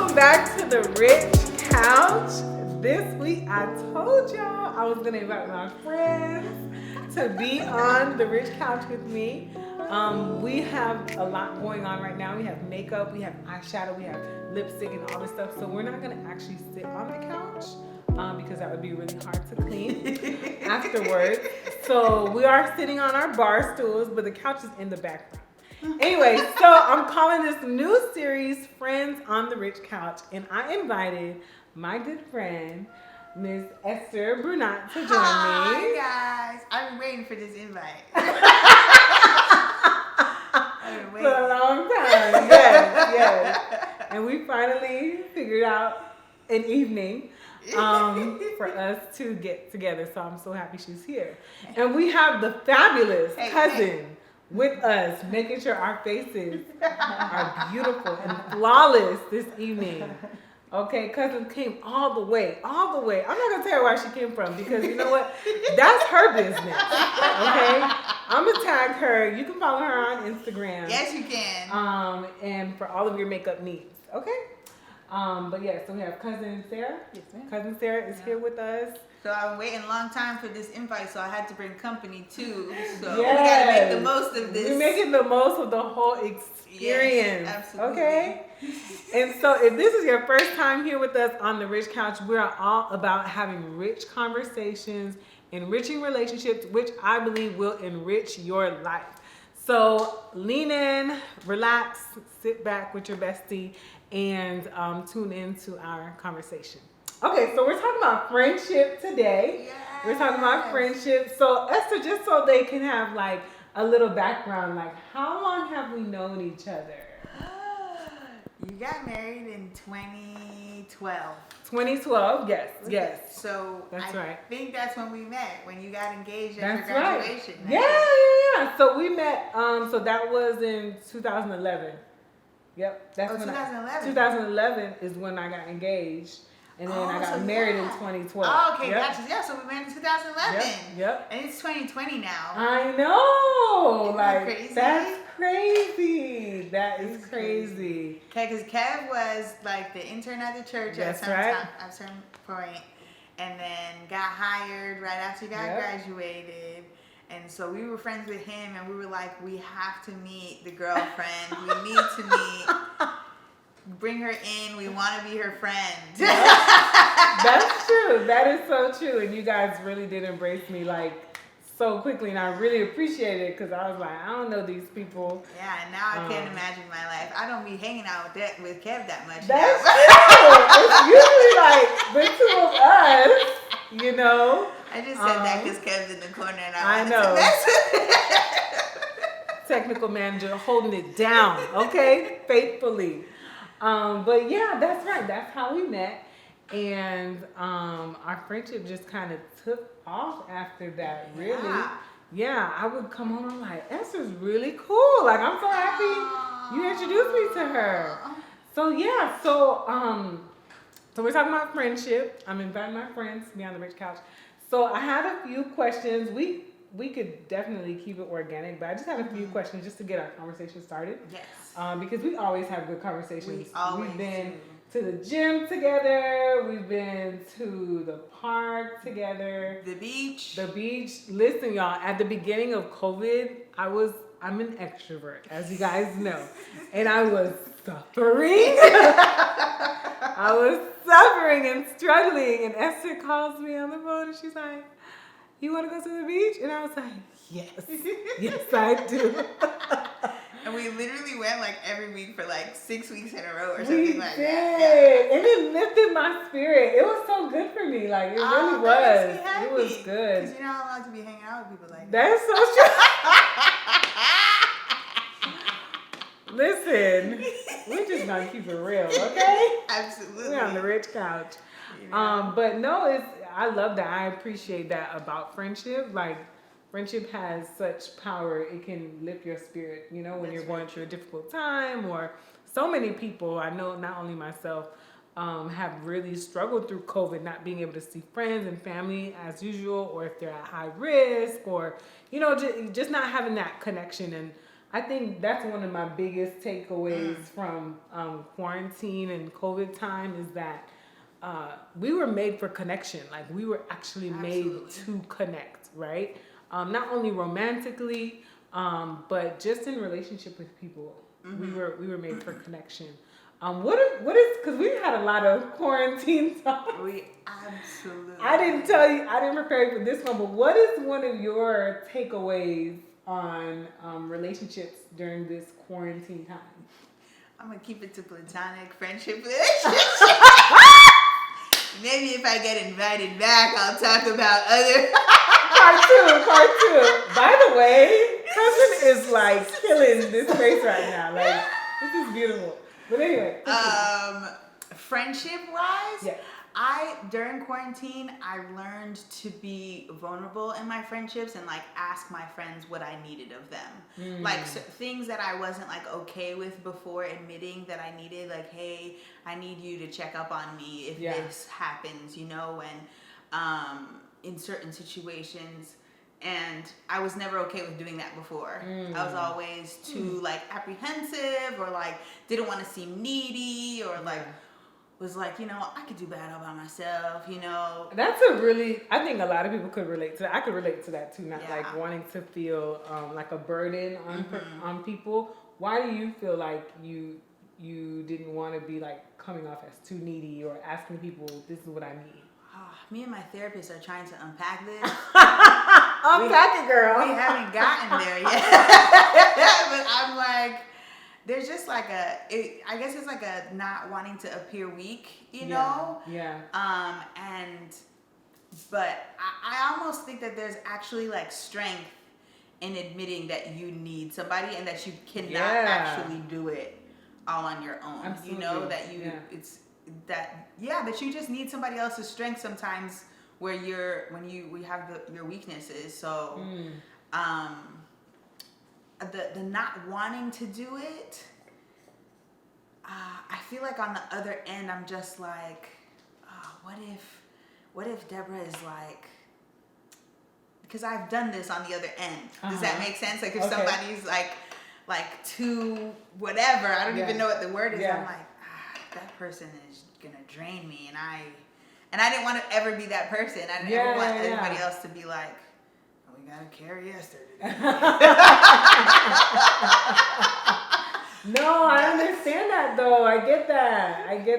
Welcome back to the Rich Couch. This week I told y'all I was going to invite my friends to be on the Rich Couch with me. We have a lot going on right now. We have makeup, we have eyeshadow, we have lipstick and all this stuff. So we're not going to actually sit on the couch because that would be really hard to clean afterwards. So we are sitting on our bar stools, but the couch is in the background. Anyway, so I'm calling this new series Friends on the Rich Couch, and I invited my good friend, Ms. Esther Brunat, to join me. Hi, guys. I've been waiting for this invite. For a long time, yes. And we finally figured out an evening for us to get together, so I'm so happy she's here. And we have the fabulous cousin with us, making sure our faces are beautiful and flawless this evening. Okay, cousin came all the way. I'm not gonna tell her where she came from because you know what? That's her business. Okay, I'm gonna tag her. You can follow her on Instagram. Yes, you can. And for all of your makeup needs. Okay. But yeah, so we have cousin Sarah. Yes, ma'am. Cousin Sarah is here with us. So I've been waiting a long time for this invite, so I had to bring company too. So Yes. we gotta make the most of this. We're making the most of the whole experience. Yes, absolutely. Okay? And so if this is your first time here with us on the Rich Couch, we're all about having rich conversations, enriching relationships, which I believe will enrich your life. So lean in, relax, sit back with your bestie, and tune into our conversation. Okay, so we're talking about friendship today. Yes. We're talking about friendship. So Esther, just so they can have like a little background, like how long have we known each other? You got married in 2012. 2012, yes. So That's I right. think that's when we met, when you got engaged at That's your right. graduation. Yeah. So we met, so that was in 2011. Yep, that's when 2011. 2011 is when I got engaged. And then I got married in 2012. Oh, okay, Yep. gotcha. Yeah, so we met in 2011. Yep. And it's 2020 now. I know. Isn't that Like, crazy? that's crazy. That is crazy. Okay, because Kev was like the intern at the church That's at some right. time, at some point, and then got hired right after he got graduated. And so we were friends with him, and we were like, we have to meet the girlfriend. We need to meet. Bring her in. We want to be her friend. That's true. That is so true. And you guys really did embrace me like so quickly, and I really appreciate it because I was like, I don't know these people. Yeah, and now I can't imagine my life. I don't be hanging out with Kev that much. That's now. true. It's usually like the two of us, you know. I just said that because Kev's in the corner and I I know. To mess. Technical manager holding it down, okay, faithfully. But yeah, that's right. That's how we met, and our friendship just kind of took off after that. Really, yeah. I would come home. I'm like, Esther's really cool. Like, I'm so happy you introduced me to her. So yeah, so we're talking about friendship. I'm inviting my friends to be on the Rich Couch. So I had a few questions. We could definitely keep it organic, but I just had a few questions just to get our conversation started. Yes. Because we always have good conversations. We've been to the gym together. We've been to the park together. The beach. Listen, y'all, at the beginning of COVID, I'm an extrovert, as you guys know. And I was suffering. I was suffering and struggling. And Esther calls me on the phone and she's like, you want to go to the beach? And I was like, yes. Yes, I do. And we literally went like every week for like 6 weeks in a row or something like that. Yeah. And it lifted my spirit. It was so good for me. Like, it really was. It was good. Because you're not allowed to be hanging out with people like that. That's so true. Listen, we're just going to keep it real, okay? Absolutely. We're on the Rich Couch. But no, I love that. I appreciate that about friendship. Like, friendship has such power. It can lift your spirit, you know, when you're going through a difficult time. Or so many people, I know not only myself, have really struggled through COVID, not being able to see friends and family as usual, or if they're at high risk, or, you know, just not having that connection. And I think that's one of my biggest takeaways from quarantine and COVID time is that we were made for connection. Like we were actually made to connect, right? Not only romantically, but just in relationship with people. We were made for connection. What is because we had a lot of quarantine talk. We absolutely. I didn't tell you. I didn't prepare you for this one. But what is one of your takeaways on relationships during this quarantine time? I'm gonna keep it to platonic friendship relationships. Maybe if I get invited back, I'll talk about other. Part two. By the way, cousin is like killing this space right now. Like this is beautiful. But anyway. Friendship wise, yeah. During quarantine, I learned to be vulnerable in my friendships and like ask my friends what I needed of them. Like things that I wasn't like okay with before admitting that I needed, like, hey, I need you to check up on me if this happens, you know, and in certain situations. And I was never okay with doing that before. I was always too like apprehensive or like didn't want to seem needy or like was like, you know, I could do bad all by myself, you know. That's I think a lot of people could relate to that. I could relate to that too, not like wanting to feel like a burden on people. Why do you feel like you didn't want to be like coming off as too needy or asking people, this is what I need? Me and my therapist are trying to unpack this. Unpack it, girl. We haven't gotten there yet. But I'm like, there's just like I guess it's like a not wanting to appear weak, you know? Yeah. But I almost think that there's actually like strength in admitting that you need somebody and that you cannot actually do it all on your own. Absolutely. You know, that that you just need somebody else's strength sometimes where we have your weaknesses. So the not wanting to do it, I feel like on the other end I'm just like, what if Deborah is like, because I've done this on the other end. Does that make sense? Like if somebody's like too whatever, I don't even know what the word is. I'm like, that person is gonna drain me, and I didn't want to ever be that person. I didn't ever want anybody else to be like, we gotta carry Esther today. No, I understand that though. I get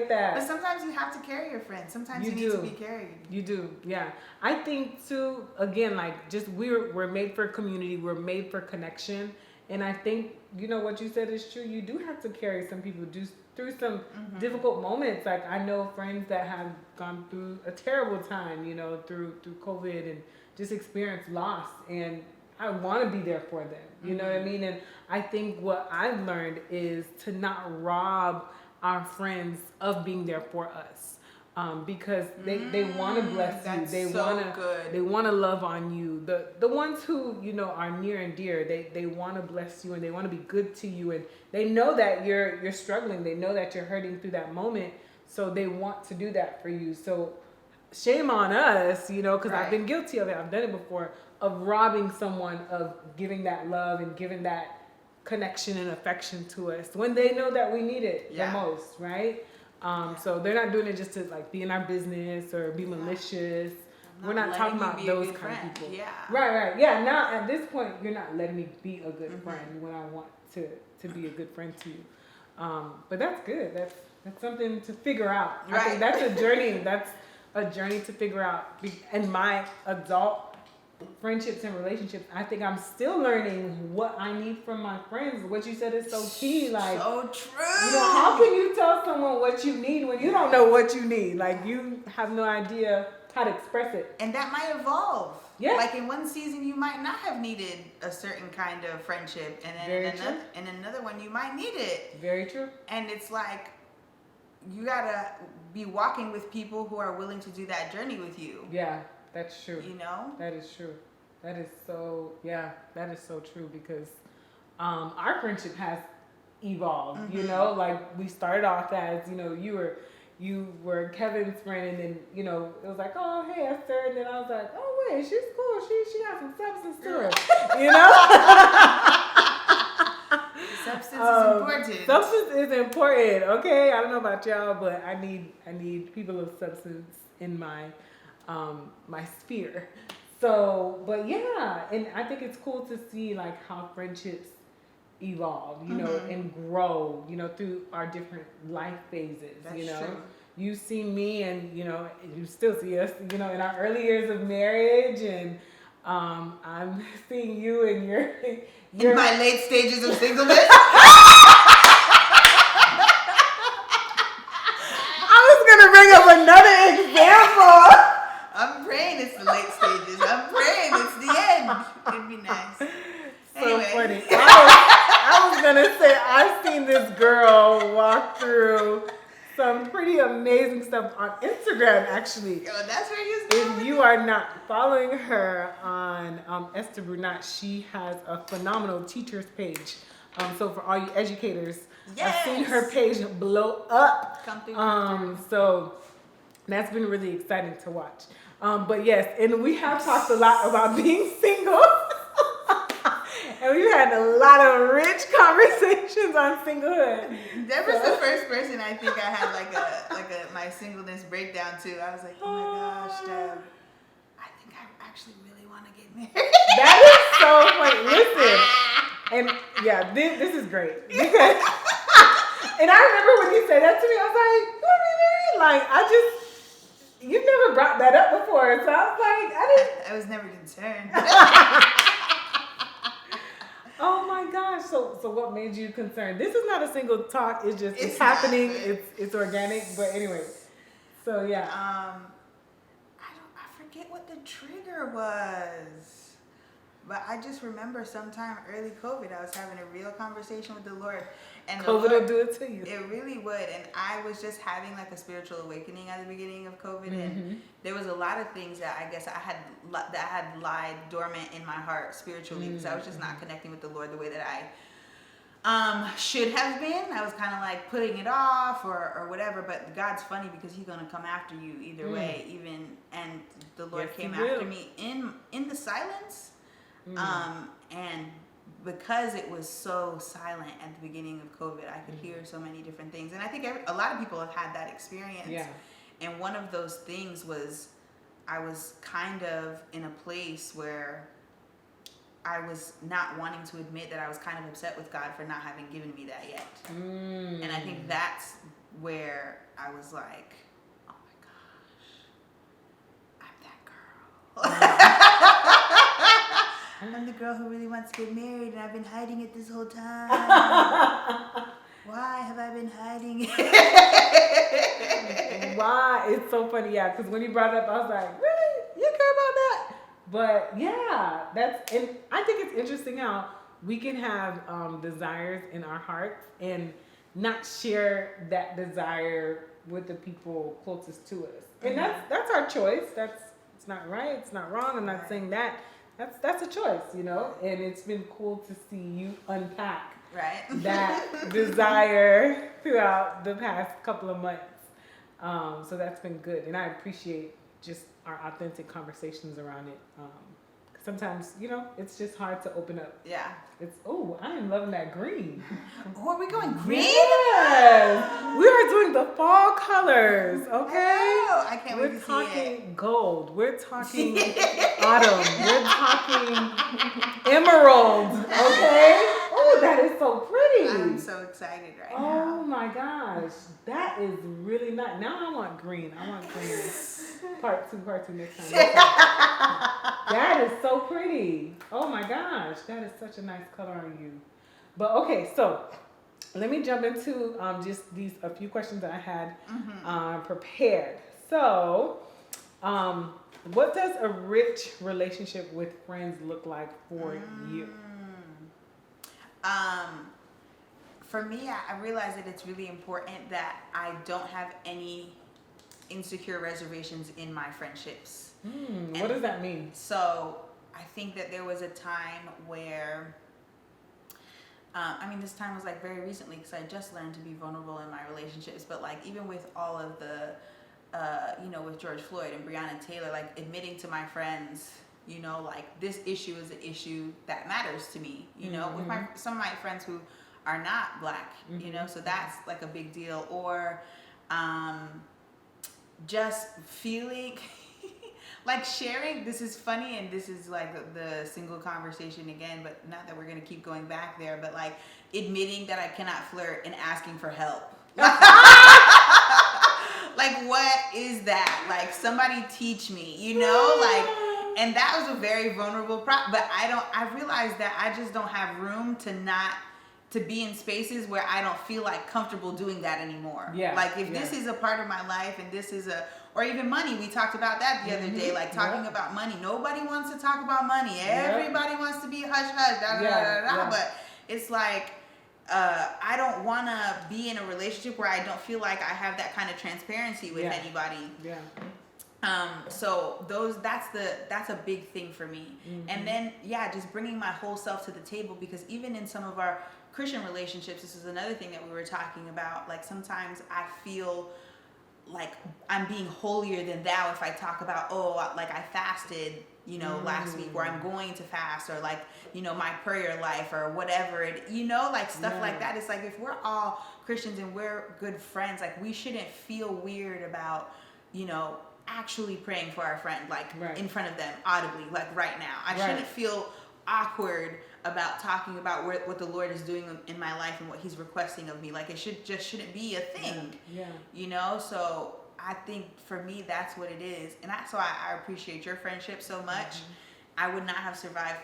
that. But sometimes you have to carry your friends. Sometimes you need to be carried. You do, yeah. I think too, again, like just we're made for community. We're made for connection. And I think, you know, what you said is true. You do have to carry some people through some difficult moments. Like I know friends that have gone through a terrible time, you know, through COVID and just experienced loss. And I want to be there for them. You know what I mean? And I think what I've learned is to not rob our friends of being there for us. Because they want to bless you. They want to love on you. The ones who, you know, are near and dear, they want to bless you and they want to be good to you, and they know that you're struggling. They know that you're hurting through that moment, so they want to do that for you. So shame on us, you know, because I've been guilty of it. I've done it before, of robbing someone of giving that love and giving that connection and affection to us when they know that we need it the most, right? So they're not doing it just to like be in our business or be malicious. We're not talking about those kind of people. Yeah. Right. Yeah. Now at this point, you're not letting me be a good friend when I want to be a good friend to you. But that's good. That's something to figure out. I think that's a journey. That's a journey to figure out. And my adult friendships and relationships, I think I'm still learning what I need from my friends. What you said is so key. Like, so true. You know, how can you tell someone what you need when you don't know what you need? Like, you have no idea how to express it. And that might evolve. Yeah. Like in one season, you might not have needed a certain kind of friendship, and then in another one, you might need it. Very true. And it's like, you gotta be walking with people who are willing to do that journey with you. Yeah. That's true. You know? That is true. That is so true because our friendship has evolved, you know? Like we started off as, you know, you were Kevin's friend, and then, you know, it was like, oh, hey, Esther, and then I was like, oh, wait, she's cool. She got some substance to her, you know? Substance is important. Substance is important. Okay, I don't know about y'all, but I need people of substance in my my sphere. So, but yeah, and I think it's cool to see like how friendships evolve, you know, and grow, you know, through our different life phases. That's you know, true. you see me, and you know, you still see us, you know, in our early years of marriage, and I'm seeing you in your In my late stages of singleness. I was gonna bring up another example. I'm praying it's the late stages. I'm praying it's the end. It'd be nice. So Anyway. funny. I was gonna say I've seen this girl walk through some pretty amazing stuff on Instagram, actually. Oh, that's where you If you are not following her on Esther Brunat, she has a phenomenal teachers page. So for all you educators, I've seen her page blow up. Come through. So that's been really exciting to watch. But yes, and we have talked a lot about being single. And we've had a lot of rich conversations on singlehood. Deborah's the first person I think I had like a my singleness breakdown to. I was like, oh my gosh, Deb, I think I actually really want to get married. That is so funny. Listen, and yeah, this is great because. And I remember when you said that to me, I was like, you want to be married? Like you've never brought that up before, so I was like, I was never concerned. Oh my gosh! So what made you concerned? This is not a single talk. It's just it's happening. It's organic. But anyway, so yeah. I forget what the trigger was, but I just remember sometime early COVID, I was having a real conversation with the Lord, and COVID will do it to you. It really would, and I was just having like a spiritual awakening at the beginning of COVID, and there was a lot of things that I guess I had lied dormant in my heart spiritually because I was just not connecting with the Lord the way that I should have been. I was kind of like putting it off or whatever, but God's funny because He's gonna come after you either way, and the Lord came after me in the silence, and because it was so silent at the beginning of COVID, I could hear so many different things, and I think a lot of people have had that experience. Yeah. And one of those things was I was kind of in a place where I was not wanting to admit that I was kind of upset with God for not having given me that yet. And I think that's where I was like, oh my gosh, I'm that girl. I'm the girl who really wants to get married, and I've been hiding it this whole time. Why have I been hiding it? Why? It's so funny, yeah. Because when you brought it up, I was like, really? You care about that? But yeah, and I think it's interesting how we can have desires in our hearts and not share that desire with the people closest to us. And that's our choice. It's not right. It's not wrong. I'm not saying that. That's a choice, you know. And it's been cool to see you unpack that desire throughout the past couple of months. So that's been good, and I appreciate just our authentic conversations around it. Sometimes, you know, it's just hard to open up. Yeah. I am loving that green. Oh, are we going green? Yes. We are doing the fall colors, okay? Oh, I can't wait to see it. We're talking gold. We're talking autumn. We're talking emerald, okay? Oh, that is so pretty. I'm so excited now. Oh my gosh. That is really nice. Now I want green. Part two next time. That is so pretty. Oh my gosh. That is such a nice color on you. But okay, so let me jump into just a few questions that I had prepared. So, what does a rich relationship with friends look like for you? For me, I realize that it's really important that I don't have any insecure reservations in my friendships. What does that mean? So I think that there was a time where, this time was like very recently because I just learned to be vulnerable in my relationships, but like even with all of the, with George Floyd and Breonna Taylor, like admitting to my friends, you know, like this issue is an issue that matters to me, you know, with some of my friends who are not Black, you know, so that's like a big deal. Or just feeling like sharing, this is funny and this is like the single conversation again, but not that we're going to keep going back there, but like admitting that I cannot flirt and asking for help. Like, what is that? Like, somebody teach me, you know, like, and that was a very vulnerable but I realized that I just don't have room to be in spaces where I don't feel like comfortable doing that anymore. Yeah. Like, if this is a part of my life and this is or even money, we talked about that the other day, like talking about money. Nobody wants to talk about money. Everybody wants to be hush hush, but it's like, I don't want to be in a relationship where I don't feel like I have that kind of transparency with anybody. Yeah. So that's a big thing for me. And then just bringing my whole self to the table, because even in some of our Christian relationships, this is another thing that we were talking about. Like, sometimes I feel like I'm being holier than thou if I talk about, like I fasted, you know, last week, or I'm going to fast, or like, you know, my prayer life, or whatever it, you know, like stuff like that. It's like, if we're all Christians and we're good friends, like, we shouldn't feel weird about, you know, actually praying for our friend, like in front of them audibly, like right now. I shouldn't feel awkward about talking about what the Lord is doing in my life and what He's requesting of me. Like, it shouldn't be a thing. You know, so I think for me that's what it is, and that's why I appreciate your friendship so much. I would not have survived.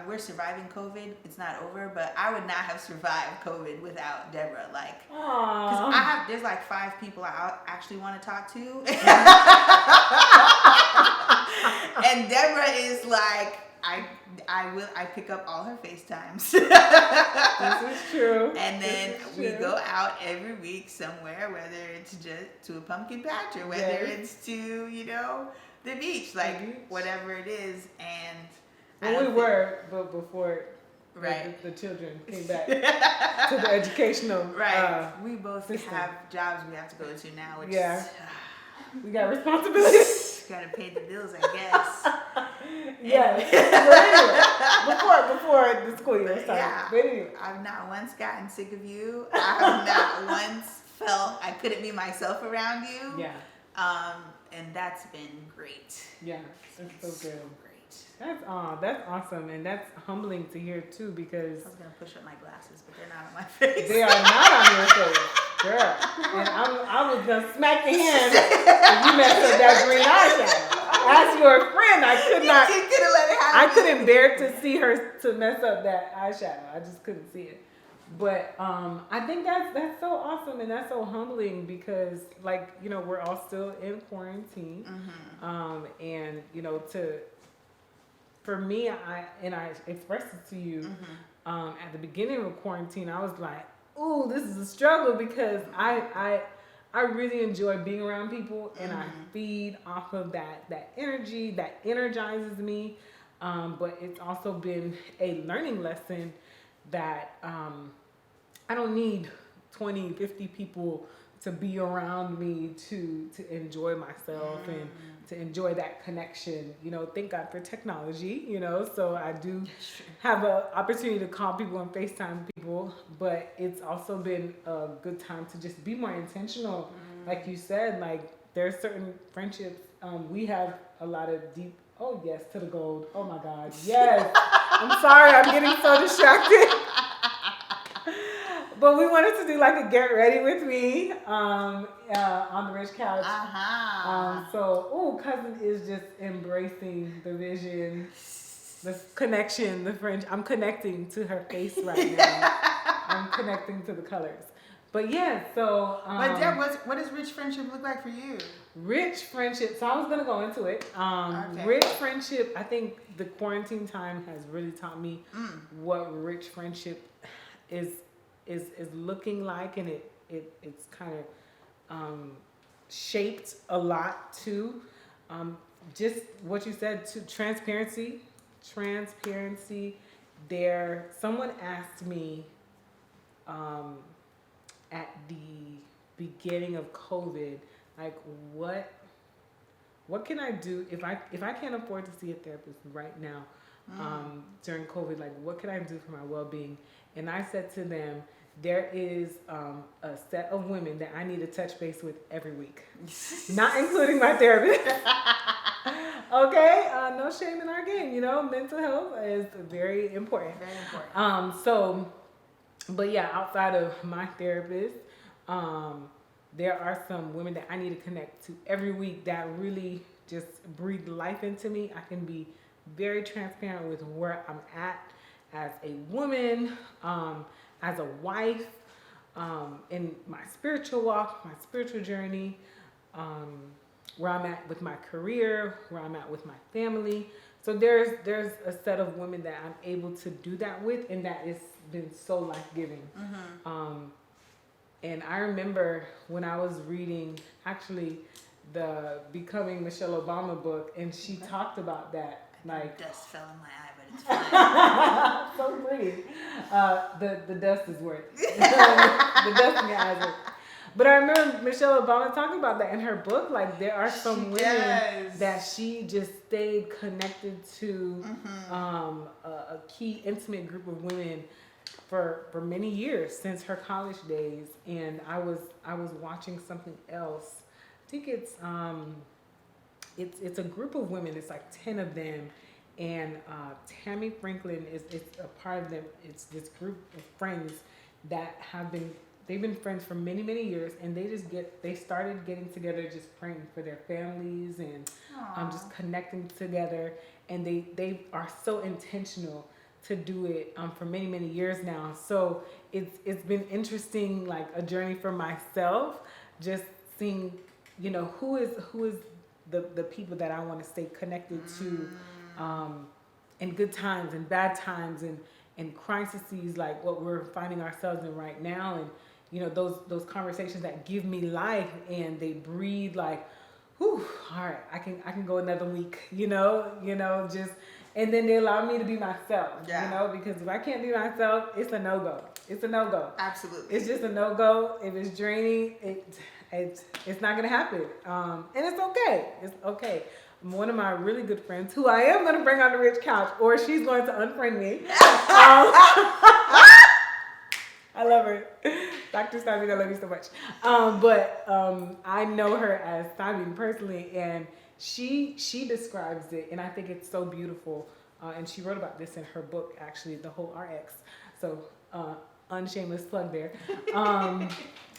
We're surviving COVID. It's not over, but I would not have survived COVID without Deborah. Like, because there's like 5 people I actually want to talk to, and Deborah is like, I pick up all her FaceTimes. This is true. And then we go out every week somewhere, whether it's just to a pumpkin patch or whether it's to, you know, the beach, like whatever it is. And but before the children came back to the educational we both system. have jobs we have to go to now, which we got responsibilities. Gotta pay the bills, I guess. Before the school year started. But anyway. I've not once gotten sick of you. I have not once felt I couldn't be myself around you. And that's been great. That's so good. That's awesome, and that's humbling to hear too, because I was gonna push up my glasses, but they're not on my face. They are not on your face, girl. And I was gonna smack your hand if you messed up that green eyeshadow. As your friend, I could not. You could have let it happen. I couldn't bear to see her to mess up that eyeshadow. I just couldn't see it. But I think that's so awesome, and that's so humbling, because, like, you know, we're all still in quarantine, and you know, for me, I expressed it to you at the beginning of quarantine. I was like, "Ooh, this is a struggle," because I really enjoy being around people, and I feed off of that energy that energizes me. But it's also been a learning lesson that I don't need 20, 50 people to be around me to enjoy myself and to enjoy that connection. You know, thank God for technology, you know, so I do have an opportunity to call people and FaceTime people, but it's also been a good time to just be more intentional. Like you said, like, there's certain friendships, we have a lot of deep, oh yes, to the gold, oh my God, yes. I'm sorry, I'm getting so distracted. But we wanted to do like a get ready with me on the Rich Couch. So, cousin is just embracing the vision, the connection, the friend. I'm connecting to her face right now. I'm connecting to the colors. But yeah, so. But Deb, what does rich friendship look like for you? Rich friendship. So I was gonna go into it. Rich friendship. I think the quarantine time has really taught me what rich friendship is looking like, and it's kind of shaped a lot too. Just what you said, to transparency. Someone asked me at the beginning of COVID, like, what can I do if I can't afford to see a therapist right now? during COVID, like, what can I do for my well-being? And I said to them, there is a set of women that I need to touch base with every week, not including my therapist. Okay, no shame in our game. Mental health is very important. Very important. But yeah, outside of my therapist, there are some women that I need to connect to every week that really just breathe life into me. I can be very transparent with where I'm at as a woman, as a wife, in my spiritual walk, my spiritual journey, where I'm at with my career, where I'm at with my family. So there's a set of women that I'm able to do that with, and that has been so life-giving. And I remember when I was reading, actually, the Becoming Michelle Obama book, and she talked about that. Like, dust fell in my eye, but it's fine. So pretty. The dust is worth it. The dust in your eyes. But I remember Michelle Obama talking about that in her book. Like, there are some women that she just stayed connected to, a key intimate group of women for many years since her college days. And I was watching something else. I think it's a group of women. It's like 10 of them, and Tammy Franklin is a part of them. It's this group of friends that they've been friends for many, many years, and they started getting together, just praying for their families and just connecting together. And they are so intentional to do it for many, many years now. So it's been interesting, like a journey for myself, just seeing, who is the people that I want to stay connected to, in good times and bad times and crises like what we're finding ourselves in right now. And those conversations that give me life, and they breathe like, whew, all right, I can go another week, just, and then they allow me to be myself, because if I can't be myself, it's a no-go. It's a no-go. Absolutely. It's just a no-go. If it's draining, it's not going to happen. And it's okay. It's okay. One of my really good friends, who I am going to bring on the Rich Couch, or she's going to unfriend me. I love her. Dr. Stybing, I love you so much. But I know her as Stybing personally, and she describes it, and I think it's so beautiful. And she wrote about this in her book, actually, The Whole RX. So, unshameless plug there.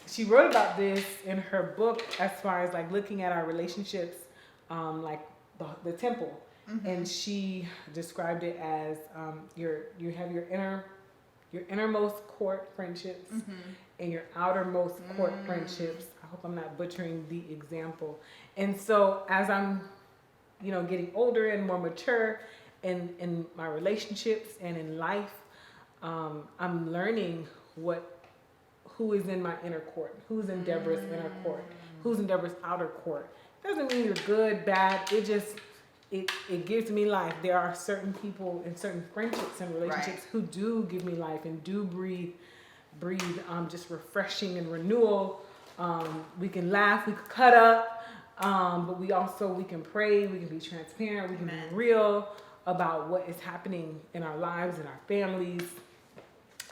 She wrote about this in her book as far as like looking at our relationships, like the temple. And she described it as you have your innermost court friendships and your outermost court friendships. I hope I'm not butchering the example. And so as I'm, getting older and more mature in my relationships and in life, I'm learning who is in my inner court, who's in Deborah's inner court, who's in Deborah's outer court. Doesn't mean you're good, bad. It just it gives me life. There are certain people and certain friendships and relationships who do give me life and do breathe just refreshing and renewal. We can laugh, we can cut up, but we can pray, we can be transparent, we can be real about what is happening in our lives and our families.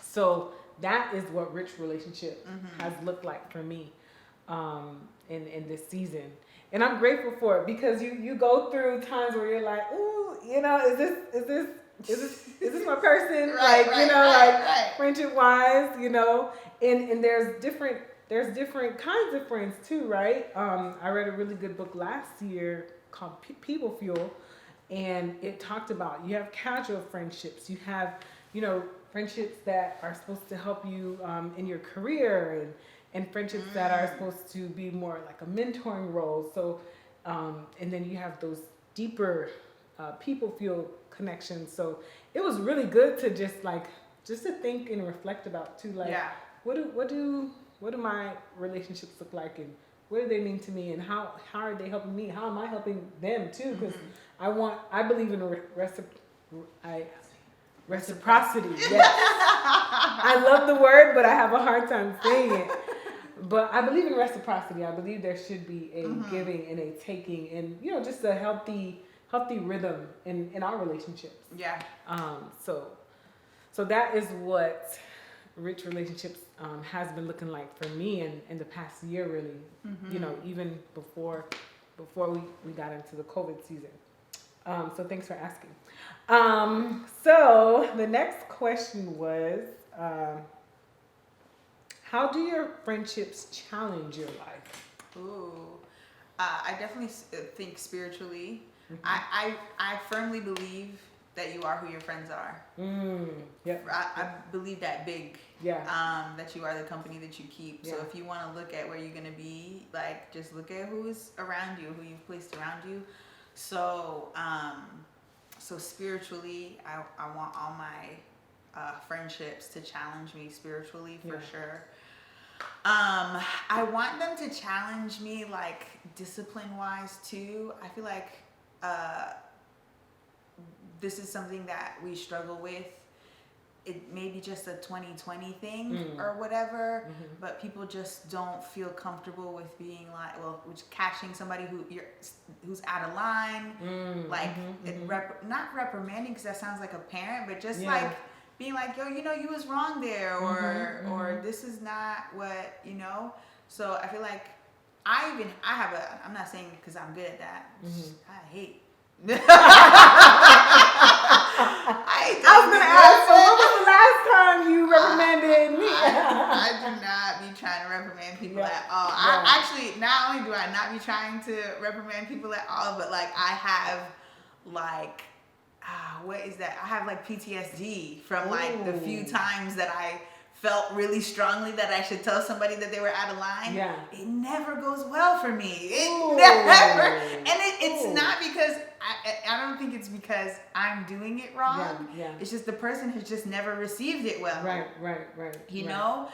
So that is what rich relationship has looked like for me in this season. And I'm grateful for it, because you go through times where you're like, ooh, is this my person? Like friendship wise, and there's different kinds of friends too, right? I read a really good book last year called People Fuel, and it talked about, you have casual friendships, you have, friendships that are supposed to help you in your career, and friendships that are supposed to be more like a mentoring role. So, and then you have those deeper people feel connections. So it was really good to just to think and reflect about too. Like, what do my relationships look like, and what do they mean to me, and how are they helping me? How am I helping them too? Because I believe in reciprocity. Yes. I love the word, but I have a hard time saying it. But I believe in reciprocity. I believe there should be a giving and a taking, and just a healthy healthy rhythm in our relationships. Yeah. So that is what rich relationships has been looking like for me in the past year, really. Mm-hmm. You know, even before we got into the COVID season. So thanks for asking. So the next question was, how do your friendships challenge your life? Ooh. I definitely think spiritually. Mm-hmm. I firmly believe that you are who your friends are. Yep. I believe that big. Yeah. That you are the company that you keep. Yeah. So if you want to look at where you're going to be, like, just look at who's around you, who you've placed around you. So, so spiritually, I want all my friendships to challenge me spiritually for sure. I want them to challenge me, like, discipline wise too. I feel like this is something that we struggle with. It may be just a 2020 thing or whatever, but people just don't feel comfortable with being like, with catching somebody who's out of line, not reprimanding, because that sounds like a parent, but just like being like, yo, you know, you was wrong there, or this is not what, you know. So I feel like I'm not saying because I'm good at that. I hate. I was gonna ask, so what was the last time you reprimanded me? I do not be trying to reprimand people at all. I actually, not only do I not be trying to reprimand people at all, but like I have like, what is that? I have like PTSD from like the few times that I felt really strongly that I should tell somebody that they were out of line. Yeah. It never goes well for me. It never. And it's not because, I don't think it's because I'm doing it wrong. Yeah. It's just the person has just never received it well. Right. You know?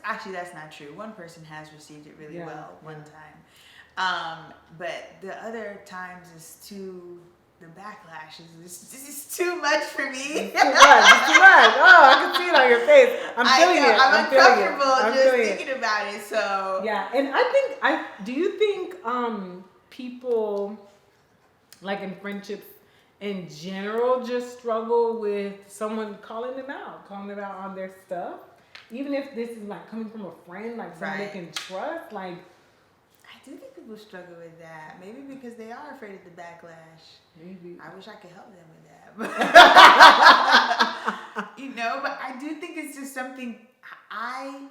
Actually, that's not true. One person has received it really well one time. But the other times the backlash is too much for me. It's too much. Oh, I can see it on your face. I'm feeling it. I'm uncomfortable just thinking about it. So yeah, and do you think people, like in friendships in general, just struggle with someone calling them out on their stuff, even if this is like coming from a friend, like someone they can trust, like. I do think people struggle with that. Maybe because they are afraid of the backlash. Maybe. I wish I could help them with that. You know, but I do think it's just something I'm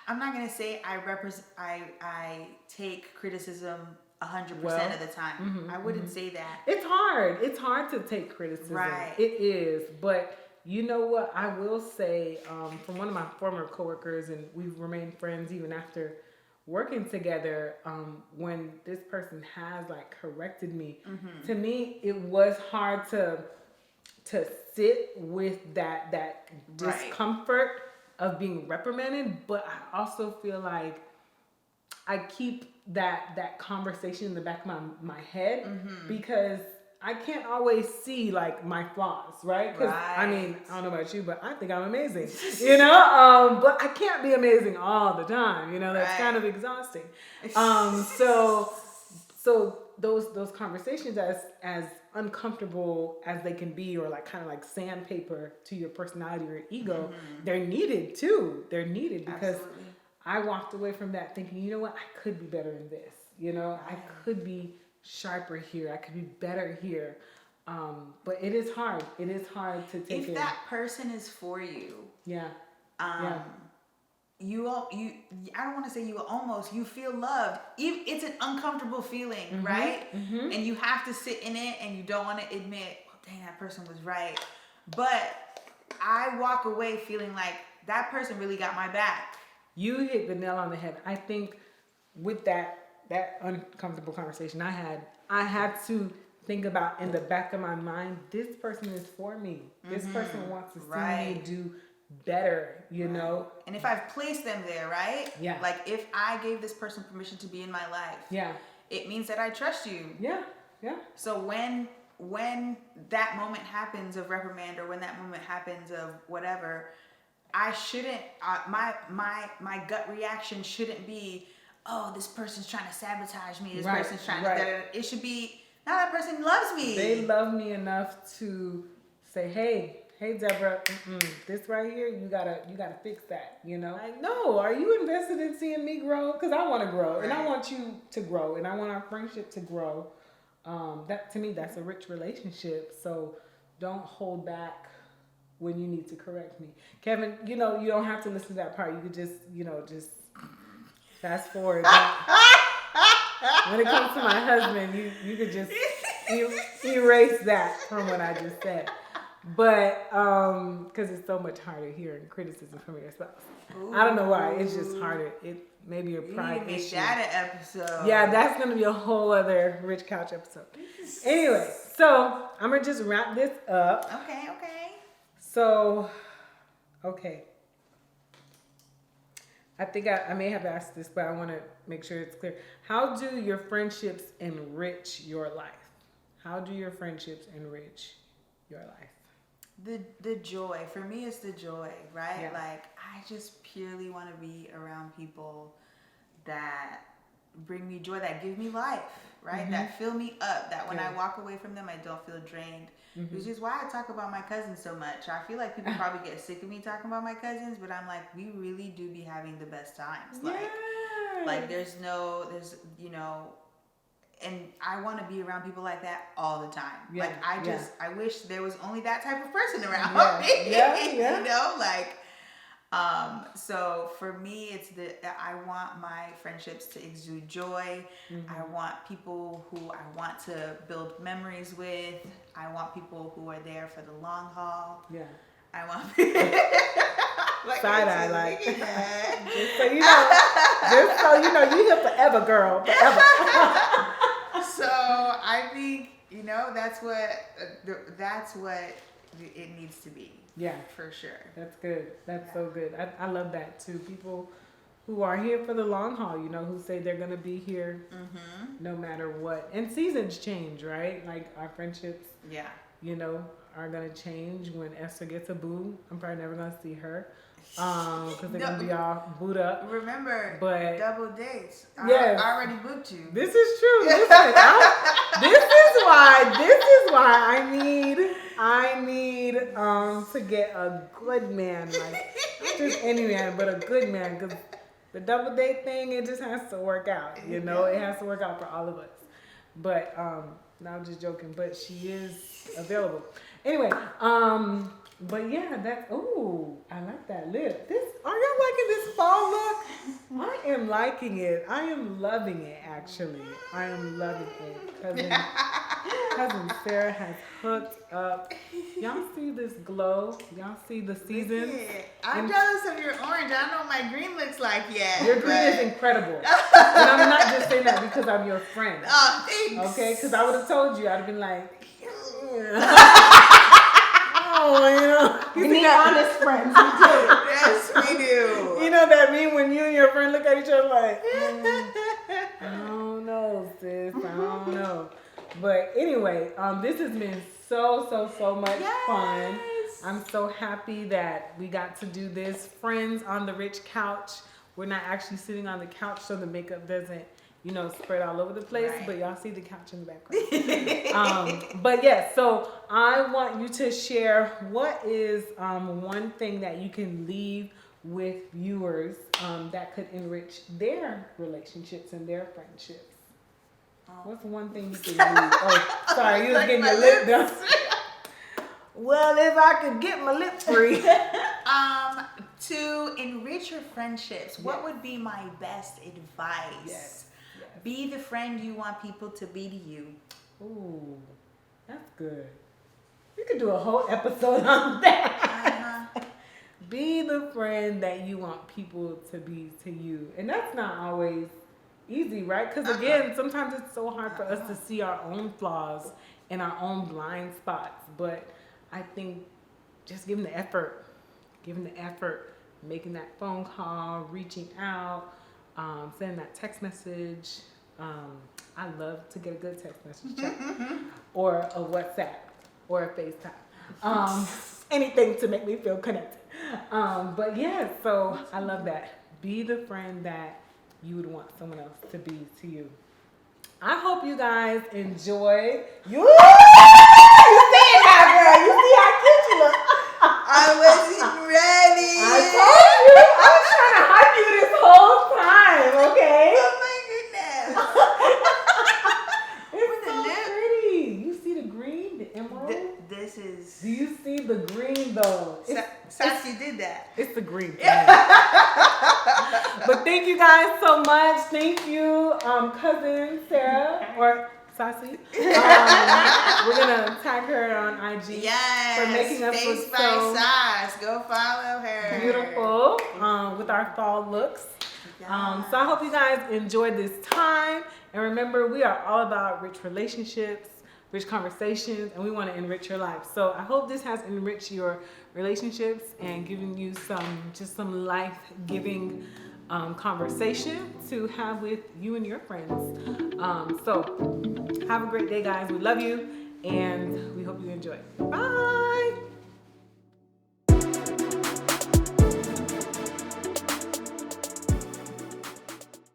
not going to say I take criticism 100% of the time. I wouldn't say that. It's hard. It's hard to take criticism. Right. It is. But you know what? I will say from one of my former coworkers, and we've remained friends even after working together, when this person has like corrected me, to me it was hard to sit with that discomfort of being reprimanded, but I also feel like I keep that conversation in the back of my head, because I can't always see like my flaws, right? Because I mean, I don't know about you, but I think I'm amazing, you know. But I can't be amazing all the time, you know. That's kind of exhausting. So those conversations, as uncomfortable as they can be, or like kind of like sandpaper to your personality or ego, they're needed too. They're needed because I walked away from that thinking, you know what, I could be better in this. You know, I could be sharper here. I could be better here. But it is hard. It is hard to take. If that person is for you, you I don't want to say you feel loved. It's an uncomfortable feeling, right? And you have to sit in it, and you don't want to admit, oh, dang, that person was right. But I walk away feeling like that person really got my back. You hit the nail on the head. I think with that uncomfortable conversation I had to think about in the back of my mind, this person is for me. This person wants to see me do better, you know? And if I've placed them there, right? Yeah. Like if I gave this person permission to be in my life, it means that I trust you. Yeah. So when that moment happens of reprimand, or when that moment happens of whatever, I shouldn't, my gut reaction shouldn't be, oh, this person's trying to sabotage me. This person's trying to, it should be, Now that person loves me. They love me enough to say, hey, Deborah, this right here, you gotta fix that. You know, like, no, are you invested in seeing me grow? Because I want to grow, and I want you to grow, and I want our friendship to grow. That to me, that's a rich relationship. So don't hold back when you need to correct me, Kevin. You know, you don't have to listen to that part. You could just, just fast forward. When it comes to my husband, you could just erase that from what I just said. But because it's so much harder hearing criticism from your spouse. Ooh. I don't know why. It's just harder. It maybe your pride issue. Make that an episode. Yeah, that's gonna be a whole other Rich Couch episode. Anyway, so I'm gonna just wrap this up. Okay. So, okay. I think I may have asked this, but I want to make sure it's clear. How do your friendships enrich your life? How do your friendships enrich your life? The joy. For me, it's the joy, right? Yeah. Like, I just purely want to be around people that bring me joy, that give me life, right? Mm-hmm. That fill me up, that when I walk away from them, I don't feel drained. Mm-hmm. Which is why I talk about my cousins so much. I feel like people probably get sick of me talking about my cousins, but I'm like, we really do be having the best times. Like there's and I want to be around people like that all the time. Yeah, like I wish there was only that type of person around me. Yeah. You know, like so for me, it's I want my friendships to exude joy. Mm-hmm. I want people who I want to build memories with. I want people who are there for the long haul. Yeah. I want like side eye, like just so you know, you here forever, girl, forever. So I think that's what it needs to be. Yeah, for sure. That's good. That's so good. I love that too. People who are here for the long haul, who say they're gonna be here no matter what. And seasons change, right? Like our friendships, are gonna change when Esther gets a boo. I'm probably never gonna see her. Because they're gonna be all booed up. Remember, double dates. Yes. I already booked you. This is true. Listen, this is why I need to get a good man, like not just any man, but a good man. Because the double date thing, it just has to work out. It has to work out for all of us. But no, I'm just joking. But she is available. Anyway, but yeah, I like that lip. Are y'all liking this fall look? I am liking it. I am loving it, actually. I am loving it. Cousin Sarah has hooked up. Y'all see this glow? Y'all see the seasons? I'm jealous of your orange. I don't know what my green looks like yet. Your green is incredible. And I'm not just saying that because I'm your friend. Oh, thanks. Okay? Because I would have told you. I'd have been like... We need honest friends. We do. Yes, we do. You know that meme when you and your friend look at each other like, I don't know, sis. I don't know. But anyway, this has been so much fun. I'm so happy that we got to do this. Friends on the Rich Couch. We're not actually sitting on the couch, so the makeup doesn't spread all over the place, but y'all see the couch in the background. But yes, so I want you to share what is one thing that you can leave with viewers that could enrich their relationships and their friendships. What's one thing you can leave? Oh, sorry, you was getting your lip done. Well, if I could get my lip free. To enrich your friendships, what would be my best advice? Yes. Be the friend you want people to be to you. Ooh, that's good. We could do a whole episode on that. Be the friend that you want people to be to you. And that's not always easy, right? Because again, sometimes it's so hard for us to see our own flaws and our own blind spots. But I think just giving the effort, making that phone call, reaching out, sending that text message. I love to get a good text message chat or a WhatsApp or a FaceTime. Anything to make me feel connected. But yeah, so I love that. Be the friend that you would want someone else to be to you. I hope you guys enjoy. You saying that, girl? You see how cute you look? I wasn't ready. I told you. I was trying to hype you this whole time. Okay. Oh my goodness. It's With the so lip. pretty. You see the green, the emerald? This is. Do you see the green though? Sassy did that. It's the green. But thank you guys so much. Thank you, cousin Sarah or Sassy. We're gonna tag her on IG. Yes. For making us Face look by so Sass. Go follow her. beautiful with our fall looks. So I hope you guys enjoyed this time. And remember, we are all about rich relationships, rich conversations, and we want to enrich your life. So I hope this has enriched your relationships and given you some life-giving conversation to have with you and your friends. So have a great day, guys. We love you, and we hope you enjoy. Bye.